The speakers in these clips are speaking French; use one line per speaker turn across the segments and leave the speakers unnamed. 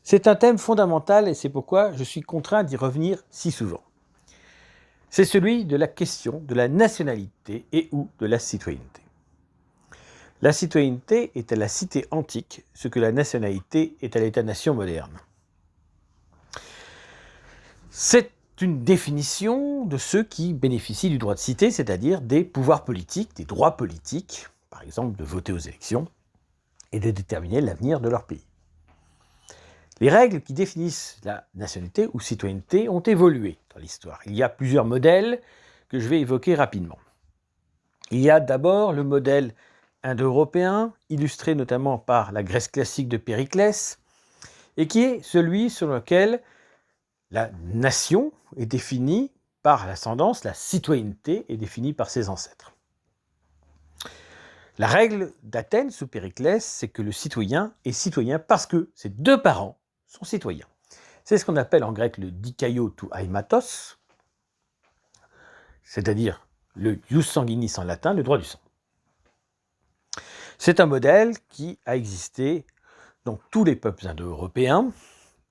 C'est un thème fondamental et c'est pourquoi je suis contraint d'y revenir si souvent. C'est celui de la question de la nationalité et ou de la citoyenneté. La citoyenneté est à la cité antique ce que la nationalité est à l'État-nation moderne. C'est une définition de ceux qui bénéficient du droit de cité, c'est-à-dire des pouvoirs politiques, des droits politiques, par exemple de voter aux élections et de déterminer l'avenir de leur pays. Les règles qui définissent la nationalité ou citoyenneté ont évolué dans l'histoire. Il y a plusieurs modèles que je vais évoquer rapidement. Il y a d'abord le modèle indo-européen, illustré notamment par la Grèce classique de Périclès, et qui est celui sur lequel la nation est définie par l'ascendance, la citoyenneté est définie par ses ancêtres. La règle d'Athènes sous Périclès, c'est que le citoyen est citoyen parce que ses deux parents sont citoyens. C'est ce qu'on appelle en grec le dikaio tou aimatos, c'est-à-dire le ius sanguinis en latin, le droit du sang. C'est un modèle qui a existé dans tous les peuples indo-européens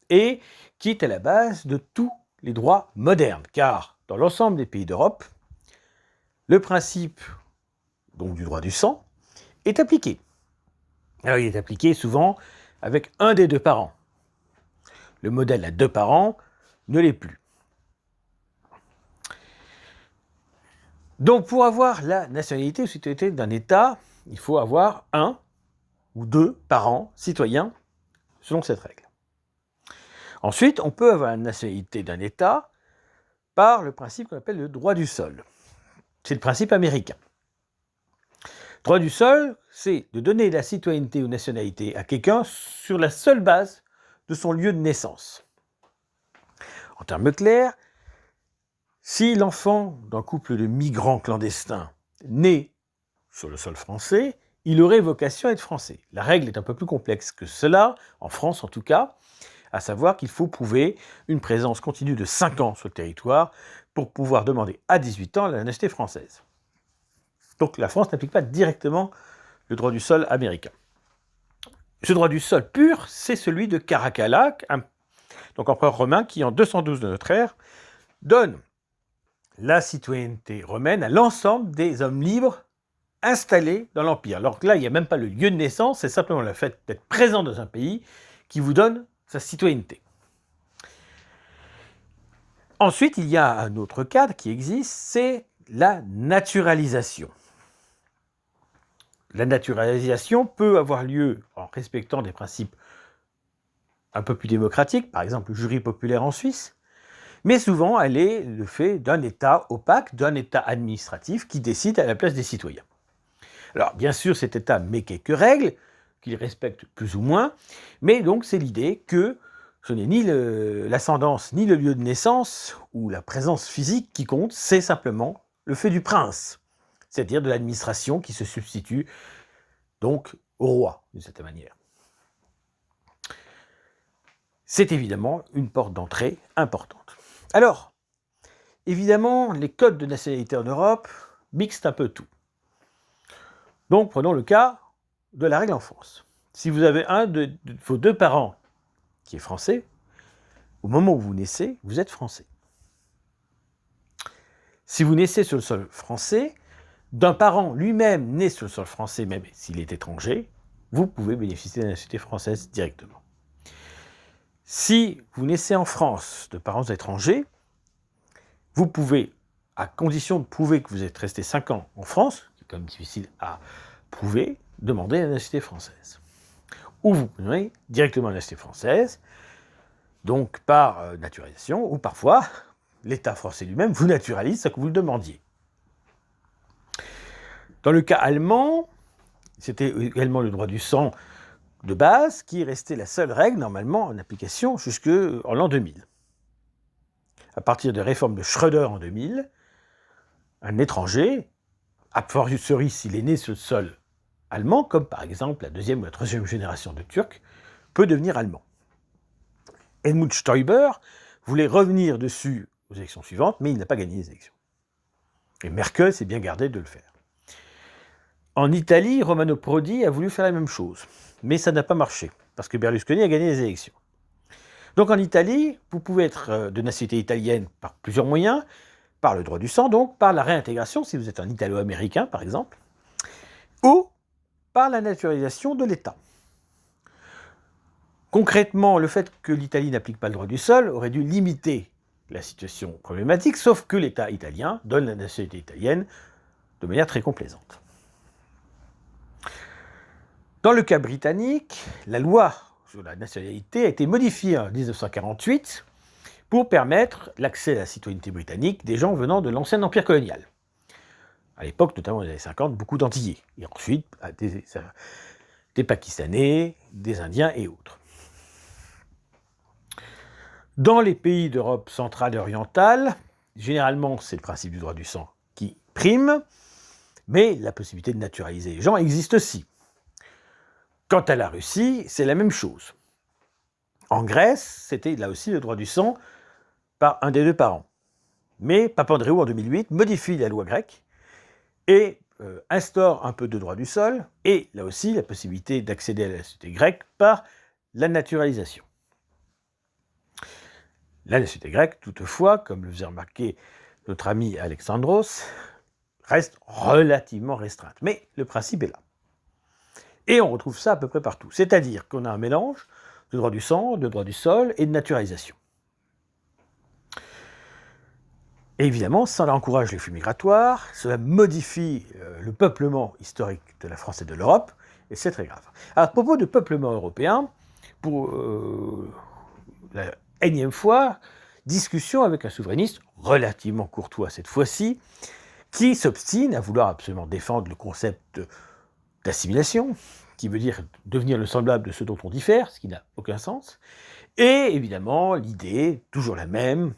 et qui est à la base de tous les droits modernes, car dans l'ensemble des pays d'Europe, le principe donc, du droit du sang est appliqué. Alors, il est appliqué souvent avec un des deux parents. Le modèle à deux parents ne l'est plus. Donc, pour avoir la nationalité ou citoyenneté d'un État, il faut avoir un ou deux parents citoyens selon cette règle. Ensuite, on peut avoir la nationalité d'un État par le principe qu'on appelle le droit du sol. C'est le principe américain. Droit du sol, c'est de donner la citoyenneté ou nationalité à quelqu'un sur la seule base de son lieu de naissance. En termes clairs, si l'enfant d'un couple de migrants clandestins naît sur le sol français, il aurait vocation à être français. La règle est un peu plus complexe que cela, en France en tout cas, à savoir qu'il faut prouver une présence continue de 5 ans sur le territoire pour pouvoir demander à 18 ans la nationalité française. Donc la France n'applique pas directement le droit du sol américain. Ce droit du sol pur, c'est celui de Caracalla, donc empereur romain qui, en 212 de notre ère, donne la citoyenneté romaine à l'ensemble des hommes libres installés dans l'Empire. Alors que là, il n'y a même pas le lieu de naissance, c'est simplement le fait d'être présent dans un pays qui vous donne sa citoyenneté. Ensuite, il y a un autre cadre qui existe, c'est la naturalisation. La naturalisation peut avoir lieu en respectant des principes un peu plus démocratiques, par exemple le jury populaire en Suisse, mais souvent elle est le fait d'un État opaque, d'un État administratif qui décide à la place des citoyens. Alors bien sûr cet État met quelques règles, qu'il respecte plus ou moins, mais donc c'est l'idée que ce n'est ni l'ascendance, ni le lieu de naissance, ou la présence physique qui compte, c'est simplement le fait du prince, c'est-à-dire de l'administration qui se substitue donc au roi, d'une certaine manière. C'est évidemment une porte d'entrée importante. Alors, évidemment, les codes de nationalité en Europe mixent un peu tout. Donc, prenons le cas de la règle en France. Si vous avez un de vos deux parents qui est français, au moment où vous naissez, vous êtes français. Si vous naissez sur le sol français, d'un parent lui-même né sur le sol français, même s'il est étranger, vous pouvez bénéficier de la nationalité française directement. Si vous naissez en France de parents étrangers, vous pouvez, à condition de prouver que vous êtes resté 5 ans en France, c'est quand même difficile à prouver, demander la nationalité française. Ou vous pouvez directement la nationalité française, donc par naturalisation, ou parfois, l'État français lui-même vous naturalise sans que vous le demandiez. Dans le cas allemand, c'était également le droit du sang de base qui restait la seule règle normalement en application jusqu'en l'an 2000. À partir des réformes de Schröder en 2000, un étranger, a fortiori s'il est né sur le sol allemand, comme par exemple la deuxième ou la troisième génération de Turcs, peut devenir allemand. Helmut Stoiber voulait revenir dessus aux élections suivantes, mais il n'a pas gagné les élections. Et Merkel s'est bien gardé de le faire. En Italie, Romano Prodi a voulu faire la même chose, mais ça n'a pas marché, parce que Berlusconi a gagné les élections. Donc en Italie, vous pouvez être de nationalité italienne par plusieurs moyens, par le droit du sang, donc par la réintégration, si vous êtes un Italo-américain par exemple, ou par la naturalisation de l'État. Concrètement, le fait que l'Italie n'applique pas le droit du sol aurait dû limiter la situation problématique, sauf que l'État italien donne la nationalité italienne de manière très complaisante. Dans le cas britannique, la loi sur la nationalité a été modifiée en 1948 pour permettre l'accès à la citoyenneté britannique des gens venant de l'ancien empire colonial. À l'époque, notamment dans les années 50, beaucoup d'Antillais, et ensuite des Pakistanais, des Indiens et autres. Dans les pays d'Europe centrale et orientale, généralement c'est le principe du droit du sang qui prime, mais la possibilité de naturaliser les gens existe aussi. Quant à la Russie, c'est la même chose. En Grèce, c'était là aussi le droit du sang par un des deux parents. Mais Papandréou, en 2008, modifie la loi grecque et instaure un peu de droit du sol, et là aussi la possibilité d'accéder à la nationalité grecque par la naturalisation. La nationalité grecque, toutefois, comme le faisait remarquer notre ami Alexandros, reste relativement restreinte. Mais le principe est là. Et on retrouve ça à peu près partout. C'est-à-dire qu'on a un mélange de droit du sang, de droit du sol et de naturalisation. Et évidemment, ça encourage les flux migratoires, cela modifie le peuplement historique de la France et de l'Europe, et c'est très grave. Alors, à propos de peuplement européen, pour la énième fois, discussion avec un souverainiste relativement courtois cette fois-ci, qui s'obstine à vouloir absolument défendre le concept d'assimilation, qui veut dire devenir le semblable de ceux dont on diffère, ce qui n'a aucun sens, et évidemment l'idée, toujours la même,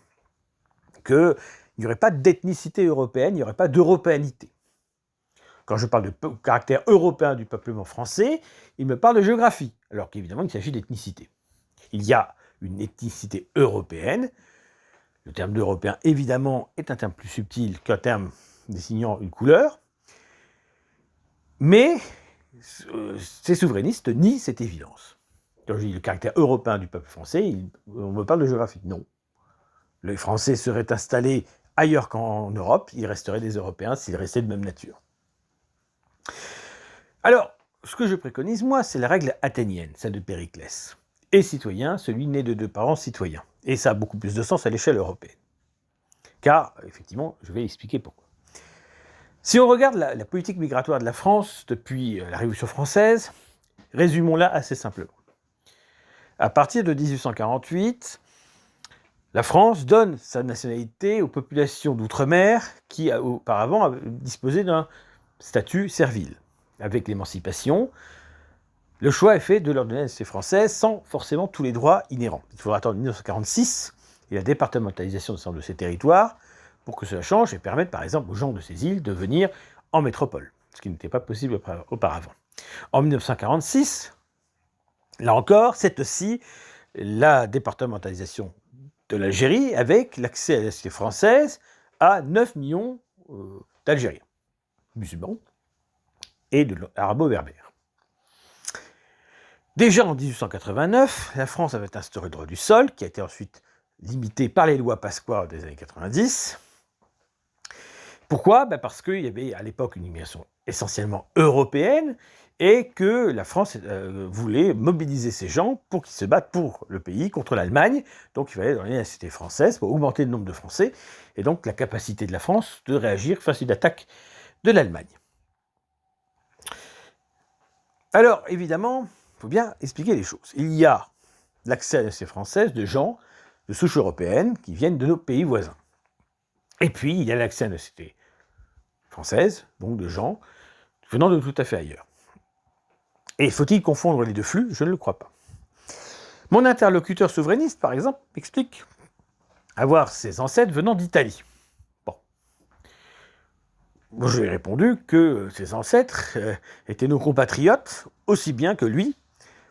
qu'il n'y aurait pas d'ethnicité européenne, il n'y aurait pas d'européanité. Quand je parle de caractère européen du peuplement français, il me parle de géographie, alors qu'évidemment il s'agit d'ethnicité. Il y a une ethnicité européenne. Le terme d'européen, évidemment, est un terme plus subtil qu'un terme désignant une couleur, mais ces souverainistes nient cette évidence. Quand je dis le caractère européen du peuple français, on me parle de géographie. Non. Les Français seraient installés ailleurs qu'en Europe, ils resteraient des Européens s'ils restaient de même nature. Alors, ce que je préconise, moi, c'est la règle athénienne, celle de Périclès. Et citoyen, celui né de deux parents citoyens. Et ça a beaucoup plus de sens à l'échelle européenne. Car, effectivement, je vais expliquer pourquoi. Si on regarde la politique migratoire de la France depuis la Révolution française, résumons-la assez simplement. À partir de 1848, la France donne sa nationalité aux populations d'outre-mer qui, auparavant, disposaient d'un statut servile. Avec l'émancipation, le choix est fait de leur donner la nationalité française sans forcément tous les droits inhérents. Il faudra attendre 1946 et la départementalisation de l'ensemble de ces territoires pour que cela change et permette par exemple aux gens de ces îles de venir en métropole, ce qui n'était pas possible auparavant. En 1946, là encore, c'est aussi la départementalisation de l'Algérie avec l'accès à la nationalité française à 9 millions d'Algériens, musulmans et arabo-berbères. Déjà en 1889, la France avait instauré le droit du sol, qui a été ensuite limité par les lois Pasqua des années 90. Pourquoi ? Parce qu'il y avait à l'époque une immigration essentiellement européenne et que la France voulait mobiliser ces gens pour qu'ils se battent pour le pays contre l'Allemagne. Donc il fallait donner la nationalité française pour augmenter le nombre de Français et donc la capacité de la France de réagir face à une attaque de l'Allemagne. Alors évidemment, il faut bien expliquer les choses. Il y a l'accès à la nationalité française de gens de souche européenne qui viennent de nos pays voisins. Et puis il y a l'accès à la nationalité française, donc de gens venant de tout à fait ailleurs. Et faut-il confondre les deux flux ? Je ne le crois pas. Mon interlocuteur souverainiste, par exemple, m'explique avoir ses ancêtres venant d'Italie. Bon. Moi, je lui ai répondu que ses ancêtres étaient nos compatriotes, aussi bien que lui,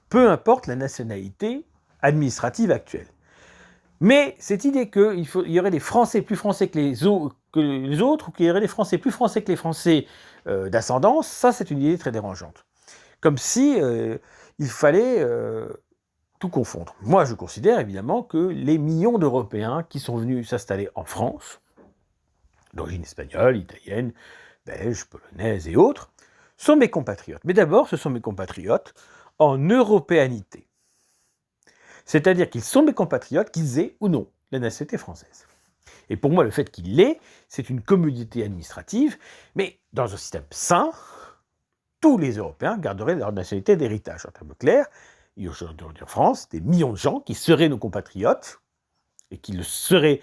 peu importe la nationalité administrative actuelle. Mais cette idée qu'il y aurait des Français plus français que les autres, ou qu'il y aurait des Français plus français que les Français d'ascendance, ça c'est une idée très dérangeante. Comme si il fallait tout confondre. Moi, je considère évidemment que les millions d'Européens qui sont venus s'installer en France, d'origine espagnole, italienne, belge, polonaise et autres, sont mes compatriotes. Mais d'abord, ce sont mes compatriotes en européanité. C'est-à-dire qu'ils sont mes compatriotes, qu'ils aient ou non la nationalité française. Et pour moi, le fait qu'ils l'aient, c'est une commodité administrative, mais dans un système sain, tous les Européens garderaient leur nationalité d'héritage. En termes clairs, il y a aujourd'hui en France des millions de gens qui seraient nos compatriotes, et qui le seraient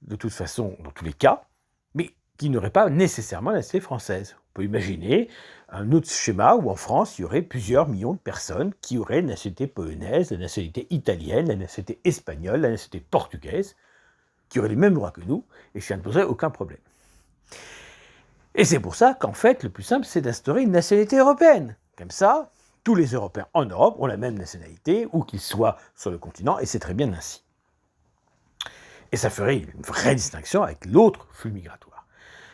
de toute façon dans tous les cas, mais qui n'auraient pas nécessairement la nationalité française. On peut imaginer un autre schéma où en France, il y aurait plusieurs millions de personnes qui auraient la nationalité polonaise, la nationalité italienne, la nationalité espagnole, la nationalité portugaise, qui auraient les mêmes droits que nous, et ça ne poserait aucun problème. Et c'est pour ça qu'en fait, le plus simple, c'est d'instaurer une nationalité européenne. Comme ça, tous les Européens en Europe ont la même nationalité, où qu'ils soient sur le continent, et c'est très bien ainsi. Et ça ferait une vraie distinction avec l'autre flux migratoire.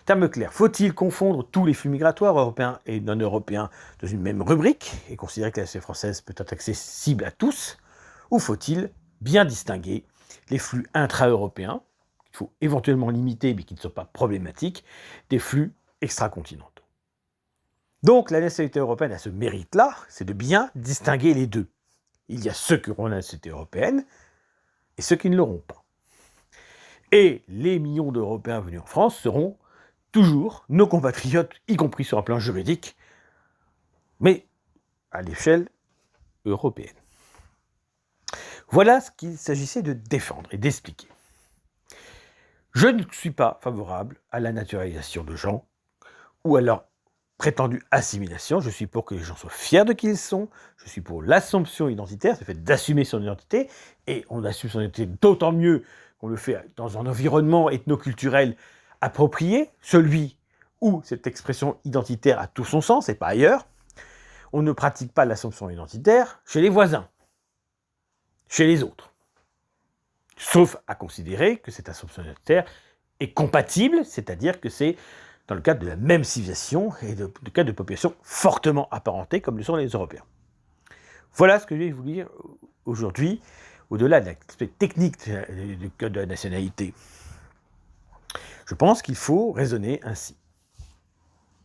Terme clair, faut-il confondre tous les flux migratoires européens et non européens dans une même rubrique, et considérer que la nationalité française peut être accessible à tous, ou faut-il bien distinguer les flux intra-européens, qu'il faut éventuellement limiter, mais qui ne sont pas problématiques, des flux extracontinentaux. Donc la nationalité européenne a ce mérite-là, c'est de bien distinguer les deux. Il y a ceux qui auront la nationalité européenne et ceux qui ne l'auront pas. Et les millions d'Européens venus en France seront toujours nos compatriotes, y compris sur un plan juridique, mais à l'échelle européenne. Voilà ce qu'il s'agissait de défendre et d'expliquer. Je ne suis pas favorable à la naturalisation de gens ou à leur prétendue assimilation. Je suis pour que les gens soient fiers de qui ils sont. Je suis pour l'assumption identitaire, c'est le fait d'assumer son identité. Et on assume son identité d'autant mieux qu'on le fait dans un environnement ethnoculturel approprié, celui où cette expression identitaire a tout son sens et pas ailleurs. On ne pratique pas l'assumption identitaire chez les voisins, chez les autres. Sauf à considérer que cette assumption identitaire est compatible, c'est-à-dire que c'est dans le cadre de la même civilisation et dans le cadre de populations fortement apparentées comme le sont les Européens. Voilà ce que je vais vous dire aujourd'hui, au-delà de l'aspect technique du code de la nationalité. Je pense qu'il faut raisonner ainsi.